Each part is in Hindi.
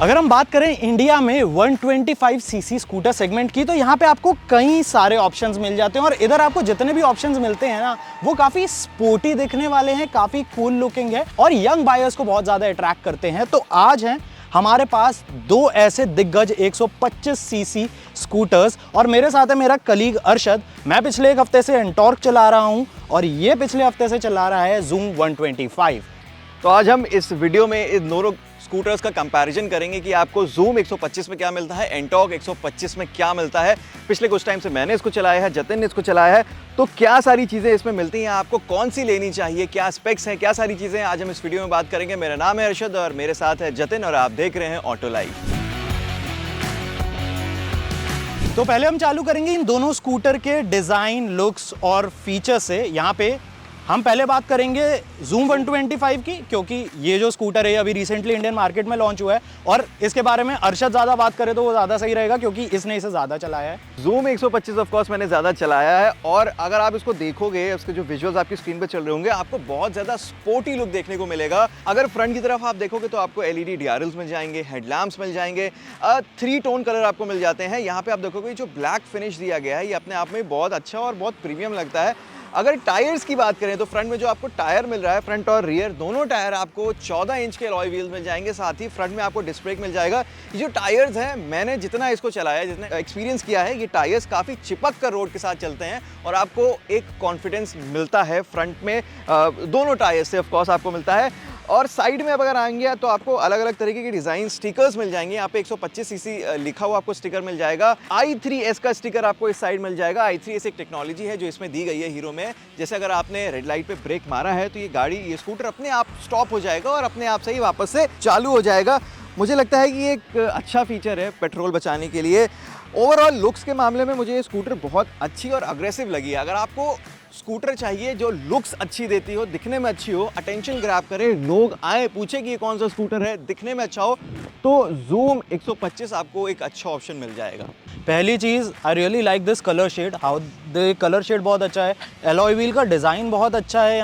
अगर हम बात करें इंडिया में 125 सीसी स्कूटर सेगमेंट की, तो यहाँ पे आपको कई सारे ऑप्शंस मिल जाते हैं और इधर आपको जितने भी ऑप्शंस मिलते हैं ना, वो काफ़ी स्पोर्टी दिखने वाले हैं, काफ़ी कूल लुकिंग है और यंग बायर्स को बहुत ज़्यादा अट्रैक्ट करते हैं। तो आज हैं हमारे पास दो ऐसे दिग्गज 125 सीसी स्कूटर्स और मेरे साथ है मेरा कलीग अरशद। मैं पिछले एक हफ्ते से एंटॉर्क चला रहा हूँ और ये पिछले हफ्ते से चला रहा है जूम 125। तो आज हम इस वीडियो में इन दोनों स्कूटर्स का कंपैरिजन करेंगे कि आपको जूम 125 में क्या मिलता है, एंटॉर्क 125 में क्या मिलता है। पिछले कुछ टाइम से मैंने इसको चलाया है, जतिन ने इसको चलाया है, तो क्या सारी चीज़ें इसमें मिलती हैं, आपको कौन सी लेनी चाहिए, क्या स्पेक्स हैं, क्या सारी चीज़ें आज हम इस वीडियो में बात करेंगे। मेरा नाम है अरशद और मेरे साथ है जतिन और आप देख रहे हैं ऑटो लाइव। तो पहले हम चालू करेंगे इन दोनों स्कूटर के डिज़ाइन, लुक्स और फीचर्स से। यहाँ पे हम पहले बात करेंगे जूम 125 की, क्योंकि ये जो स्कूटर है अभी रिसेंटली इंडियन मार्केट में लॉन्च हुआ है और इसके बारे में अरशद ज़्यादा बात करे तो वो ज़्यादा सही रहेगा क्योंकि इसने इसे ज़्यादा चलाया है। जूम 125 ऑफ कोर्स मैंने ज़्यादा चलाया है और अगर आप इसको देखोगे, उसके जो विजुअल्स आपकी स्क्रीन पे चल रहे होंगे, आपको बहुत ज़्यादा स्पोर्टी लुक देखने को मिलेगा। अगर फ्रंट की तरफ आप देखोगे तो आपको LED DRLs मिल जाएंगे, हेडलैम्प्स मिल जाएंगे, 3 टोन कलर आपको मिल जाते हैं। यहाँ पे आप देखोगे जो ब्लैक फिनिश दिया गया है ये अपने आप में बहुत अच्छा और बहुत प्रीमियम लगता है। अगर टायर्स की बात करें तो फ्रंट में जो आपको टायर मिल रहा है, फ्रंट और रियर दोनों टायर आपको 14 इंच के अलॉय व्हील्स मिल जाएंगे, साथ ही फ्रंट में आपको डिस्क ब्रेक मिल जाएगा। ये जो टायर्स हैं, मैंने जितना इसको चलाया, जितना एक्सपीरियंस किया है, ये टायर्स काफ़ी चिपक कर रोड के साथ चलते हैं और आपको एक कॉन्फिडेंस मिलता है फ्रंट में दोनों टायर्स से ऑफकोर्स आपको मिलता है। और साइड में अब अगर आएंगे तो आपको अलग अलग तरीके के डिज़ाइन स्टिकर्स मिल जाएंगे। यहाँ पे 125 सीसी लिखा हुआ आपको स्टिकर मिल जाएगा। i3S का स्टिकर आपको इस साइड मिल जाएगा। i3S एक टेक्नोलॉजी है जो इसमें दी गई है हीरो में। जैसे अगर आपने रेड लाइट पे ब्रेक मारा है तो ये स्कूटर अपने आप स्टॉप हो जाएगा और अपने आप से ही वापस से चालू हो जाएगा। मुझे लगता है कि ये एक अच्छा फीचर है पेट्रोल बचाने के लिए। ओवरऑल लुक्स के मामले में मुझे ये स्कूटर बहुत अच्छी और अग्रेसिव लगी है। अगर आपको स्कूटर चाहिए जो लुक्स अच्छी देती हो, दिखने में अच्छी हो, अटेंशन ग्रैब करे, लोग आए पूछे कि ये कौन सा स्कूटर है, दिखने में अच्छा हो, तो जूम 125 आपको एक अच्छा ऑप्शन मिल जाएगा। पहली चीज़, I really like this colour shade, how the colour shade बहुत अच्छा है। एलॉय व्हील का डिज़ाइन बहुत अच्छा है।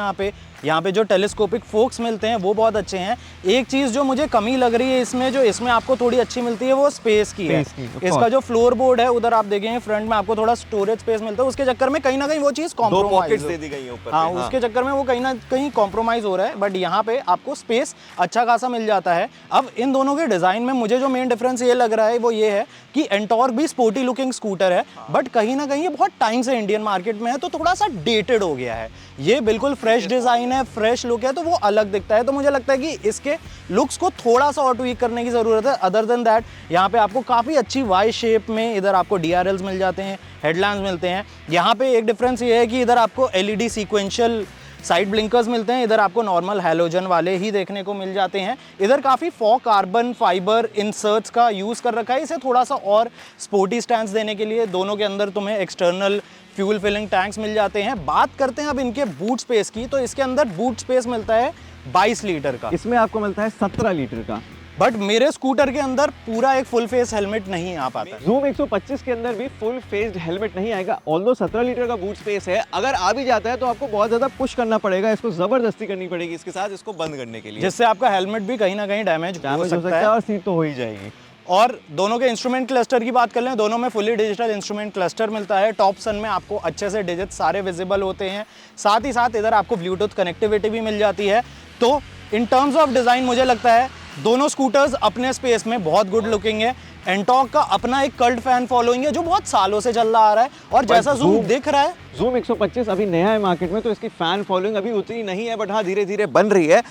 यहाँ पे जो टेलीस्कोपिक फोक्स मिलते हैं वो बहुत अच्छे हैं। एक चीज़ जो मुझे कमी लग रही है इसमें, जो इसमें आपको थोड़ी अच्छी मिलती है, वो स्पेस की है। इसका जो फ्लोर बोर्ड है उधर आप देखेंगे फ्रंट में आपको थोड़ा स्टोरेज स्पेस मिलता है, उसके चक्कर में कहीं ना कहीं वो चीज़ कॉम्प्रोमाइज दे दी गई है ऊपर। हाँ, उसके चक्कर में वो कहीं ना कहीं कॉम्प्रोमाइज हो रहा है, बट यहाँ पे आपको स्पेस अच्छा खासा मिल जाता है। अब इन दोनों के डिज़ाइन में मुझे जो मेन डिफरेंस ये लग रहा है वो ये है कि एंटॉर्क भी स्पोर्टी लुकिंग स्कूटर है, बट कहीं ना कहीं ये बहुत टाइम से इंडियन मार्केट में है तो थोड़ा सा डेटेड हो गया है। ये बिल्कुल फ्रेश डिज़ाइन है, फ्रेश लुक है, तो वो अलग दिखता है। तो मुझे लगता है कि इसके लुक्स को थोड़ा सा और ट्वीक करने की ज़रूरत है। अदर देन दैट यहाँ पे आपको काफ़ी अच्छी वाई शेप में इधर आपको DRLs मिल जाते हैं, हेडलैम्प्स मिलते हैं। यहाँ पे एक डिफरेंस ये है कि इधर आपको LED सीक्वेंशियल साइड ब्लिंकर्स मिलते हैं, इधर आपको नॉर्मल हैलोजन वाले ही देखने को मिल जाते हैं। इधर काफ़ी फॉ कार्बन फाइबर इंसर्ट्स का यूज़ कर रखा है, इसे थोड़ा सा और स्पोर्टी स्टैंस देने के लिए। दोनों के अंदर तुम्हें एक्सटर्नल फ्यूल फिलिंग टैंक्स मिल जाते हैं। बात करते हैं अब इनके बूट स्पेस की, तो इसके अंदर बूट स्पेस मिलता है 22 लीटर का, इसमें आपको मिलता है 17 लीटर का। बट मेरे स्कूटर के अंदर पूरा एक फुल फेस हेलमेट नहीं आ पाता। जूम 125 के अंदर भी फुल फेस्ड हेलमेट नहीं आएगा, ऑल्दो 17 लीटर का बूट स्पेस है। अगर आ भी जाता है तो आपको बहुत ज़्यादा पुश करना पड़ेगा, इसको ज़बरदस्ती करनी पड़ेगी इसके साथ इसको बंद करने के लिए, जिससे आपका हेलमेट भी कहीं ना कहीं डैमेज हो सकता है और सीट तो हो ही जाएगी। और दोनों के इंस्ट्रूमेंट क्लस्टर की बात कर लें, दोनों में फुली डिजिटल इंस्ट्रूमेंट क्लस्टर मिलता है। टॉप सन में आपको अच्छे से डिजिट सारे विजिबल होते हैं, साथ ही साथ इधर आपको ब्लूटूथ कनेक्टिविटी भी मिल जाती है। तो इन टर्म्स ऑफ डिज़ाइन मुझे लगता है दोनों स्कूटर्स अपने स्पेस में बहुत गुड लुकिंग है। एंटॉर्क का अपना एक कल्ट फैन फॉलोइंग है जो बहुत सालों से चल रहा आ रहा है और जैसा जूम दिख रहा है, जूम 125 अभी नया है मार्केट में तो इसकी फैन फॉलोइंग अभी उतनी नहीं है, बट हाँ धीरे धीरे बन रही है।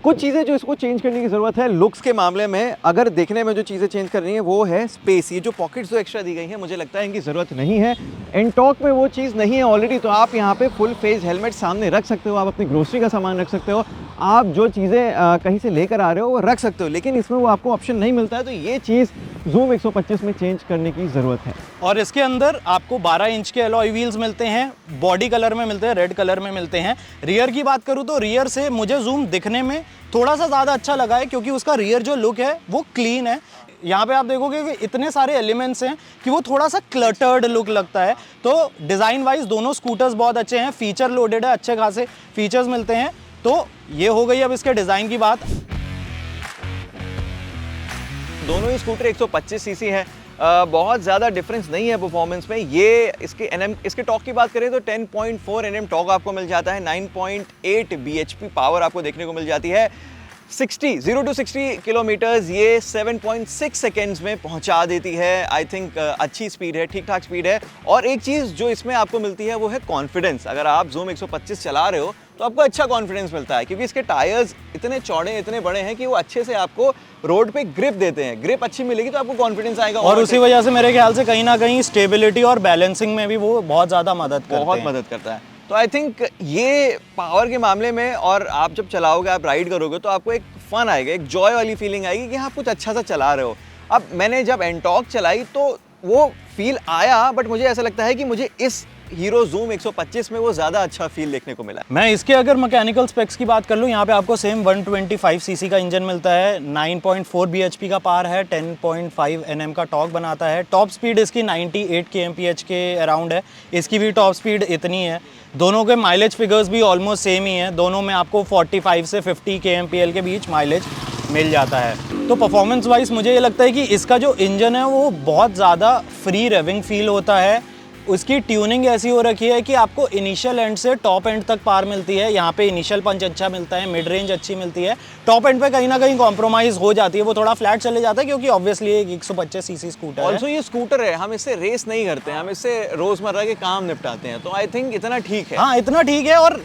कुछ चीज़ें जो इसको चेंज करने की ज़रूरत है लुक्स के मामले में, अगर देखने में जो चीज़ें चेंज करनी है वो है स्पेस। ये जो पॉकेट्स जो एक्स्ट्रा दी गई हैं मुझे लगता है इनकी ज़रूरत नहीं है। एंटॉर्क में वो चीज़ नहीं है ऑलरेडी, तो आप यहाँ पे फुल फेस हेलमेट सामने रख सकते हो, आप अपनी ग्रोसरी का सामान रख सकते हो, आप जो चीज़ें कहीं से लेकर आ रहे हो वो रख सकते हो, लेकिन इसमें वो आपको ऑप्शन नहीं मिलता है। तो ये चीज़ जूम 125 में चेंज करने की ज़रूरत है। और इसके अंदर आपको 12 इंच के अलॉय व्हील्स मिलते हैं, बॉडी कलर में मिलते हैं, रेड कलर में मिलते हैं। रियर की बात करूँ तो रियर से मुझे जूम दिखने में थोड़ा सा ज़्यादा अच्छा लगा है क्योंकि उसका रियर जो लुक है वो क्लीन है। यहाँ पे आप देखोगे कि इतने सारे एलिमेंट्स हैं कि वो थोड़ा सा क्लटर्ड लुक लगता है। तो डिज़ाइन वाइज दोनों स्कूटर्स बहुत अच्छे हैं, फीचर लोडेड है, अच्छे खासे फीचर्स मिलते हैं। तो ये हो गई अब इसके डिज़ाइन की बात। दोनों ही स्कूटर 125 सीसी हैं। बहुत ज़्यादा डिफरेंस नहीं है परफॉर्मेंस में। ये इसके टॉर्क की बात करें तो 10.4 Nm टॉर्क आपको मिल जाता है, 9.8 bhp पावर आपको देखने को मिल जाती है। 0 to 60 किलोमीटर्स ये 7.6 सेकेंड्स में पहुंचा देती है। आई थिंक अच्छी स्पीड है, ठीक ठाक स्पीड है। और एक चीज़ जो इसमें आपको मिलती है वो है कॉन्फिडेंस। अगर आप ज़ूम 125 चला रहे हो तो आपको अच्छा कॉन्फिडेंस मिलता है, क्योंकि इसके टायर्स इतने चौड़े, इतने बड़े हैं कि वो अच्छे से आपको रोड पे ग्रिप देते हैं। ग्रिप अच्छी मिलेगी तो आपको कॉन्फिडेंस आएगा। और उसी वजह से मेरे ख्याल से कहीं ना कहीं स्टेबिलिटी और बैलेंसिंग में भी वो बहुत ज़्यादा मदद करता है। तो आई थिंक ये पावर के मामले में, और आप जब चलाओगे, आप राइड करोगे तो आपको एक फन आएगा, एक जॉय वाली फीलिंग आएगी कि आप कुछ अच्छा सा चला रहे हो। अब मैंने जब एंटॉर्क चलाई तो वो फील आया, बट मुझे ऐसा लगता है कि मुझे इस हीरो ज़ूम 125 में वो ज़्यादा अच्छा फील देखने को मिला। मैं इसके अगर मैकेनिकल स्पेक्स की बात कर लूँ, यहाँ पे आपको सेम 125 सीसी का इंजन मिलता है, 9.4 bhp का पावर है, 10.5 Nm का टॉर्क बनाता है। टॉप स्पीड इसकी 98 kmph के अराउंड है, इसकी भी टॉप स्पीड इतनी है। दोनों के माइलेज फिगर्स भी ऑलमोस्ट सेम ही हैं, दोनों में आपको 45 से 50 kmpl के बीच माइलेज मिल जाता है। तो परफॉर्मेंस वाइज मुझे ये लगता है कि इसका जो इंजन है वो बहुत ज़्यादा फ्री रेविंग फील होता है। उसकी ट्यूनिंग ऐसी हो रखी है कि आपको इनिशियल एंड से टॉप एंड तक पार मिलती है। यहाँ पे इनिशियल पंच अच्छा मिलता है, मिड रेंज अच्छी मिलती है, टॉप एंड पे कहीं ना कहीं कॉम्प्रोमाइज़ हो जाती है, वो थोड़ा फ्लैट चले जाता है, क्योंकि ऑब्वियसली एक 125 सीसी स्कूटर है। ऑल्सो ये स्कूटर है, हम इससे रेस नहीं करते हैं, हम इससे रोज़मर्रा के काम निपटाते हैं, तो आई थिंक इतना ठीक है। हाँ, इतना ठीक है। और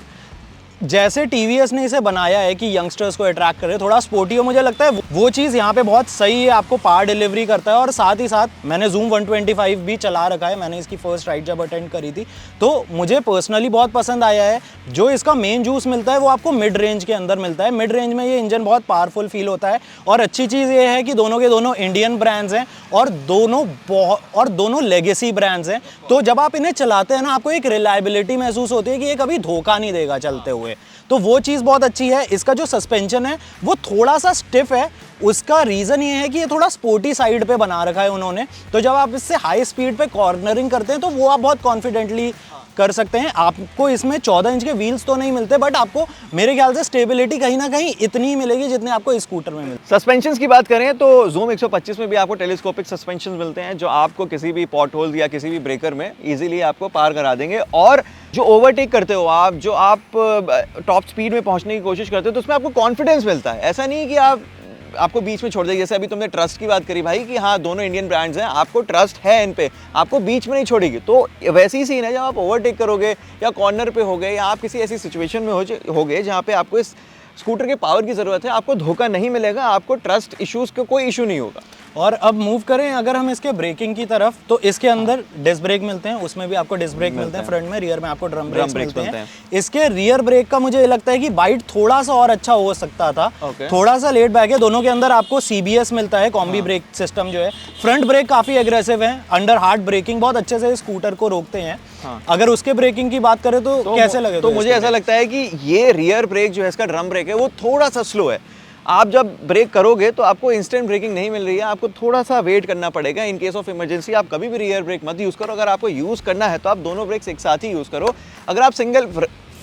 जैसे टीवीएस ने इसे बनाया है कि यंगस्टर्स को अट्रैक्ट करे, थोड़ा स्पोर्टी हो, मुझे लगता है वो चीज़ यहाँ पे बहुत सही है, आपको पावर डिलीवरी करता है। और साथ ही साथ मैंने जूम 125 भी चला रखा है, मैंने इसकी फर्स्ट राइड जब अटेंड करी थी, तो मुझे पर्सनली बहुत पसंद आया है। जो इसका मेन जूस मिलता है वो आपको मिड रेंज के अंदर मिलता है। मिड रेंज में ये इंजन बहुत पावरफुल फील होता है। और अच्छी चीज़ ये है कि दोनों के दोनों इंडियन ब्रांड्स हैं और दोनों लेगेसी ब्रांड्स हैं। तो जब आप इन्हें चलाते हैं ना, आपको एक रिलायबिलिटी महसूस होती है कि ये कभी धोखा नहीं देगा चलते हुए, तो वो चीज़ बहुत अच्छी है। इसका जो सस्पेंशन है वो थोड़ा सा स्टिफ है, उसका रीज़न ये है कि ये थोड़ा स्पोर्टी साइड पे बना रखा है उन्होंने। तो जब आप इससे हाई स्पीड पे कॉर्नरिंग करते हैं तो वो आप बहुत कॉन्फिडेंटली कर सकते हैं। आपको इसमें 14 इंच के व्हील्स तो नहीं मिलते, बट आपको मेरे ख्याल से स्टेबिलिटी कहीं ना कहीं इतनी ही मिलेगी जितनी आपको इस स्कूटर में मिलती है। सस्पेंशन की बात करें तो जूम 125 में भी आपको टेलीस्कोपिक सस्पेंशन मिलते हैं, जो आपको किसी भी पॉट होल या किसी भी ब्रेकर में इजीली आपको पार करा देंगे। और जो ओवरटेक करते हो आप, जो आप टॉप स्पीड में पहुंचने की कोशिश करते हो, तो उसमें आपको कॉन्फिडेंस मिलता है। ऐसा नहीं कि आपको बीच में छोड़ देगी। जैसे अभी तुमने ट्रस्ट की बात करी भाई कि हाँ दोनों इंडियन ब्रांड्स हैं, आपको ट्रस्ट है इन पे, आपको बीच में नहीं छोड़ेगी। तो वैसी ही सीन है जब आप ओवरटेक करोगे या कॉर्नर पे हो गए या आप किसी ऐसी सिचुएशन में हो गए जहाँ पे आपको इस स्कूटर के पावर की ज़रूरत है, आपको धोखा नहीं मिलेगा, आपको ट्रस्ट इश्यूज़ का कोई इशू नहीं होगा। और अब मूव करें अगर हम इसके ब्रेकिंग की तरफ, तो इसके अंदर डिस्क ब्रेक मिलते हैं, उसमें भी आपको डिस्क ब्रेक मिलते हैं फ्रंट में, रियर में आपको ड्रम ब्रेक मिलते हैं। इसके रियर ब्रेक का मुझे लगता है कि बाइट थोड़ा सा और अच्छा हो सकता था, थोड़ा सा लेट बैक है। दोनों के अंदर आपको CBS मिलता है, कॉम्बी ब्रेक सिस्टम जो है। फ्रंट ब्रेक काफी एग्रेसिव है, अंडर हार्ड ब्रेकिंग बहुत अच्छे से स्कूटर को रोकते हैं। अगर उसके ब्रेकिंग की बात करें तो कैसे लगे? तो मुझे ऐसा लगता है कि ये रियर ब्रेक जो है, इसका ड्रम ब्रेक है, वो थोड़ा सा स्लो है। आप जब ब्रेक करोगे तो आपको इंस्टेंट ब्रेकिंग नहीं मिल रही है, आपको थोड़ा सा वेट करना पड़ेगा। इन केस ऑफ इमरजेंसी आप कभी भी रियर ब्रेक मत यूज़ करो। अगर आपको यूज़ करना है तो आप दोनों ब्रेक्स एक साथ ही यूज़ करो। अगर आप सिंगल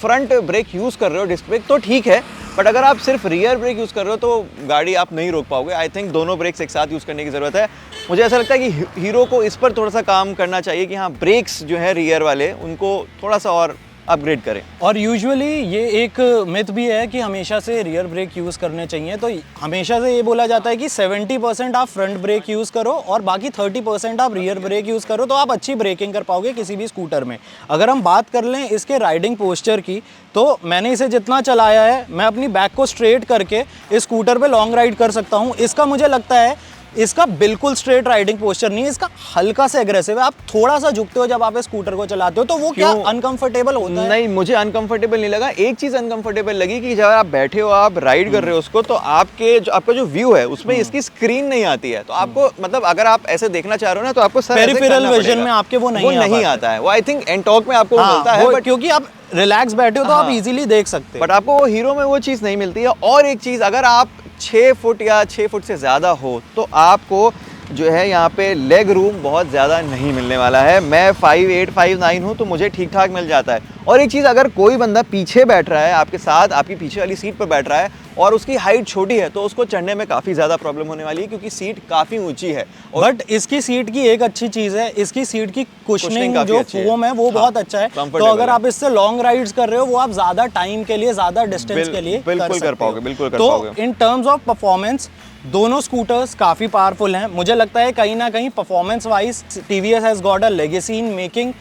फ्रंट ब्रेक यूज़ कर रहे हो, डिस्क ब्रेक, तो ठीक है, बट अगर आप सिर्फ रियर ब्रेक यूज़ कर रहे हो तो गाड़ी आप नहीं रोक पाओगे। आई थिंक दोनों ब्रेक्स एक साथ यूज़ करने की ज़रूरत है। मुझे ऐसा लगता है कि हीरो को इस पर थोड़ा सा काम करना चाहिए कि हाँ ब्रेक्स जो है रियर वाले उनको थोड़ा सा और अपग्रेड करें। और यूजुअली ये एक मिथ भी है कि हमेशा से रियर ब्रेक यूज़ करने चाहिए। तो हमेशा से ये बोला जाता है कि 70% आप फ्रंट ब्रेक यूज़ करो और बाकी 30% आप रियर ब्रेक यूज़ करो, तो आप अच्छी ब्रेकिंग कर पाओगे किसी भी स्कूटर में। अगर हम बात कर लें इसके राइडिंग पोस्चर की, तो मैंने इसे जितना चलाया है, मैं अपनी बैक को स्ट्रेट करके इस स्कूटर पर लॉन्ग राइड कर सकता हूँ। इसका मुझे लगता है इसका बिल्कुल स्ट्रेट राइडिंग पोस्चर नहीं है, इसका हल्का सा एग्रेसिव है। आप थोड़ा सा झुकते हो जब आप इस स्कूटर को चलाते हो, तो वो क्या अनकंफर्टेबल होता है? नहीं, मुझे अनकंफर्टेबल नहीं लगा। एक चीज अनकंफर्टेबल लगी कि जब आप बैठे हो, आप राइड कर रहे हो उसको, तो आपका जो व्यू है उसमें इसकी स्क्रीन नहीं आती है। तो आपको मतलब अगर आप ऐसे देखना चाह रहे हो ना, तो आपको पेरिफेरल विजन में आपके वो नहीं आता है। वो आई थिंक एंटॉर्क में आपको मिलता है, बट क्योंकि आप रिलैक्स बैठे हो तो आप इजीली देख सकते हो, बट आपको वो हीरो में वो चीज़ नहीं मिलती है। और एक चीज़, अगर आप 6 फुट या 6 फुट से ज़्यादा हो तो आपको जो है यहाँ पे लेग रूम बहुत ज़्यादा नहीं मिलने वाला है। मैं 5'8", 5'9" हूँ, तो मुझे ठीक ठाक मिल जाता है। और एक चीज़, अगर कोई बंदा पीछे बैठ रहा है आपके साथ, आपकी पीछे वाली सीट पर बैठ रहा है और उसकी हाइट छोटी है, तो उसको चढ़ने में काफ़ी ज़्यादा प्रॉब्लम होने वाली है, क्योंकि सीट काफ़ी ऊंची है। बट इसकी सीट की एक अच्छी चीज़ है, इसकी सीट की कुशनिंग काफी जो अच्छी है। फोम है वो बहुत अच्छा है। तो comfortable अगर है। आप इससे लॉन्ग राइड्स कर रहे हो, वो आप ज़्यादा टाइम के लिए, ज़्यादा डिस्टेंस के लिए बिल्कुल कर सकते हो। पाओगे, बिल्कुल कर पाओगे। तो इन टर्म्स ऑफ परफॉर्मेंस दोनों स्कूटर्स काफ़ी पावरफुल हैं। मुझे लगता है कहीं ना कहीं performance wise TVS has got a legacy in making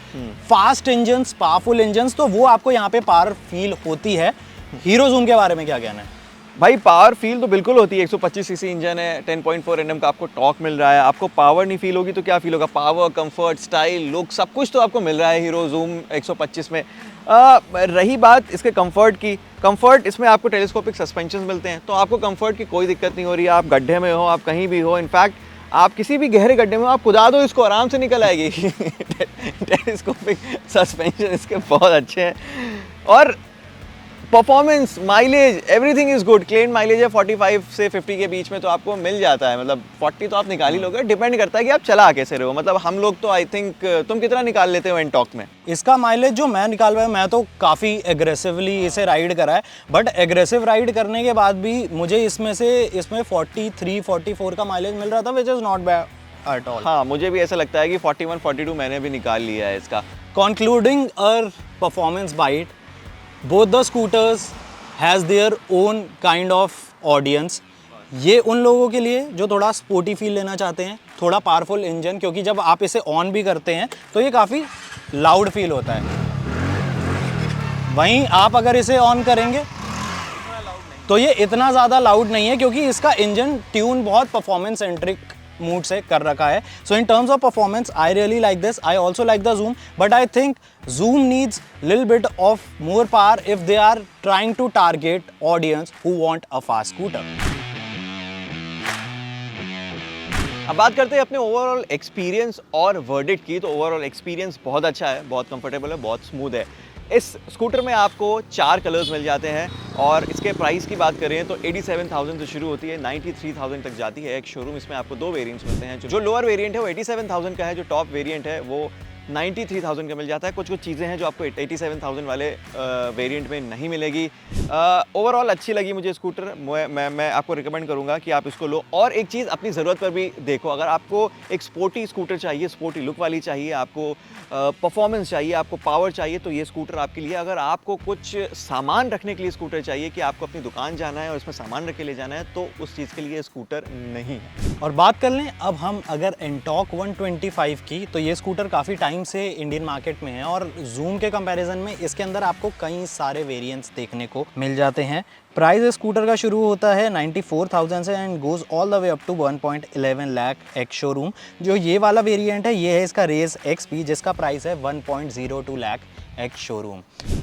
fast engines, powerful engines, तो वो आपको यहाँ पे पावर फील होती है। हीरो ज़ूम के बारे में क्या कहना है? भाई पावर फील तो बिल्कुल होती है। 125 सीसी इंजन है, 10.4 Nm का आपको टॉर्क मिल रहा है। आपको पावर नहीं फील होगी तो क्या फील होगा? पावर, कंफर्ट, स्टाइल, लुक, सब कुछ तो आपको मिल रहा है हीरो ज़ूम 125 में। रही बात इसके कंफर्ट की, कंफर्ट इसमें आपको टेलीस्कोपिक सस्पेंशन मिलते हैं, तो आपको कंफर्ट की कोई दिक्कत नहीं हो रही है। आप गड्ढे में हो, आप कहीं भी हो, इनफैक्ट आप किसी भी गहरे गड्ढे में हो, आप कुदा दो इसको, आराम से निकल आएगी। टेलीस्कोपिक सस्पेंशन इसके बहुत अच्छे हैं। और performance, mileage, everything is good. Claim mileage है 45 से 50 के बीच में, तो आपको मिल जाता है। मतलब 40 तो आप निकाल ही लोगे, डिपेंड करता है कि आप चला कैसे रहे हो। मतलब हम लोग तो आई थिंक, तुम कितना निकाल लेते हो एनटॉर्क में? इसका माइलेज जो मैं निकाल पाया, मैं तो काफ़ी एग्रेसिवली इसे राइड करा है, बट एग्रेसिव राइड करने के बाद भी मुझे इसमें 43, 44 का माइलेज मिल रहा था, which is not bad at all. हाँ, मुझे भी ऐसा लगता है कि 41, 42 मैंने भी निकाल लिया है इसका। Concluding our performance bite, both the scooters has their own kind of audience. ये उन लोगों के लिए जो थोड़ा स्पोर्टी फील लेना चाहते हैं, थोड़ा पावरफुल इंजन, क्योंकि जब आप इसे ऑन भी करते हैं तो ये काफ़ी लाउड फील होता है। वहीं आप अगर इसे ऑन करेंगे तो ये इतना ज़्यादा लाउड नहीं है, क्योंकि इसका इंजन ट्यून बहुत परफॉर्मेंस सेंट्रिक मूड से कर रखा है। So in terms of performance I really like this. I also like the Zoom, but I think Zoom needs little bit of more power if they are trying to target audience who want a fast scooter. अब बात करते हैं अपने ओवरऑल एक्सपीरियंस और वर्डिक्ट की। तो ओवरऑल एक्सपीरियंस बहुत अच्छा है, बहुत कंफर्टेबल है, बहुत स्मूथ है। इस स्कूटर में आपको 4 कलर्स मिल जाते हैं, और इसके प्राइस की बात करें तो 87,000 से शुरू होती है, 93,000 तक जाती है एक शोरूम। इसमें आपको 2 वेरिएंट्स मिलते हैं। जो लोअर वेरिएंट है वो 87,000 का है, जो टॉप वेरिएंट है वो 93,000 का मिल जाता है। कुछ चीज़ें हैं जो आपको 87,000 वाले वेरिएंट में नहीं मिलेगी। ओवरऑल अच्छी लगी मुझे स्कूटर। मैं आपको रिकमेंड करूंगा कि आप इसको लो। और एक चीज़, अपनी ज़रूरत पर भी देखो। अगर आपको एक स्पोर्टी स्कूटर चाहिए, स्पोर्टी लुक वाली चाहिए, आपको परफॉर्मेंस चाहिए, आपको पावर चाहिए, तो ये स्कूटर आपके लिए। अगर आपको कुछ सामान रखने के लिए स्कूटर चाहिए, कि आपको अपनी दुकान जाना है और इसमें सामान रख के ले जाना है, तो उस चीज़ के लिए स्कूटर नहीं है। और बात कर लें अब हम अगर एंटॉर्क 125 की, तो ये स्कूटर काफ़ी टाइम से इंडियन मार्केट में है, और Zoom के कंपैरिजन में इसके अंदर आपको कई सारे वेरिएंट्स देखने को मिल जाते हैं। प्राइस स्कूटर का शुरू होता है 94,000 से and goes all the way up to 1.11 lakh ex showroom. जो ये वाला वेरिएंट है, ये है इसका रेस XP, जिसका प्राइस है 1.02 लाख एक्स शोरूम।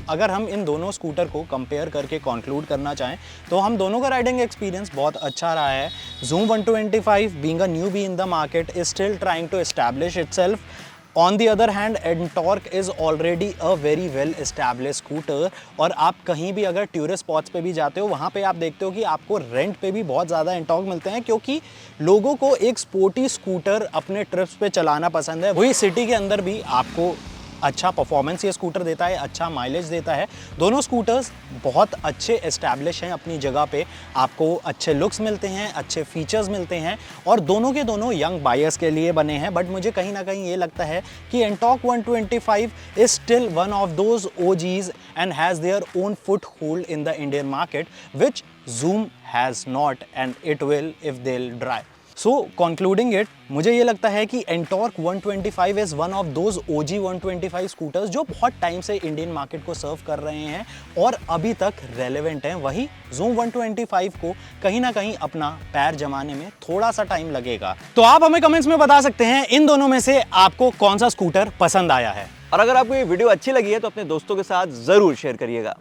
अगर हम इन दोनों स्कूटर को कंपेयर करके कंक्लूड करना चाहें, तो हम दोनों का राइडिंग एक्सपीरियंस बहुत अच्छा रहा है। Zoom 125 being a newbie in the market is still trying to establish itself. On the other hand, Ntorq is already a very well established scooter, और आप कहीं भी अगर टूरिस्ट स्पॉट्स पे भी जाते हो, वहाँ पे आप देखते हो कि आपको रेंट पे भी बहुत ज़्यादा एंटॉर्क मिलते हैं, क्योंकि लोगों को एक स्पोर्टी स्कूटर अपने ट्रिप्स पे चलाना पसंद है। वही सिटी के अंदर भी आपको अच्छा परफॉर्मेंस ये स्कूटर देता है, अच्छा माइलेज देता है। दोनों स्कूटर्स बहुत अच्छे एस्टैब्लिश हैं अपनी जगह पे, आपको अच्छे लुक्स मिलते हैं, अच्छे फीचर्स मिलते हैं, और दोनों के दोनों यंग बायर्स के लिए बने हैं। बट मुझे कहीं ना कहीं ये लगता है कि Ntorq 125 is still one of those OGs and has their own foot hold in the Indian market, which Zoom has not, and it will if they will try. So concluding it, मुझे ये लगता है कि Ntorq 125 is one of those OG 125 scooters जो बहुत टाइम से इंडियन मार्केट को सर्व कर रहे हैं और अभी तक रेलेवेंट हैं। वही Zoom 125 को कहीं ना कहीं अपना पैर जमाने में थोड़ा सा टाइम लगेगा। तो आप हमें कमेंट्स में बता सकते हैं इन दोनों में से आपको कौन सा स्कूटर पसंद आया है। और अगर आपको ये वीडियो अच्छी लगी है तो अपने दोस्तों के साथ ज़रूर शेयर करिएगा।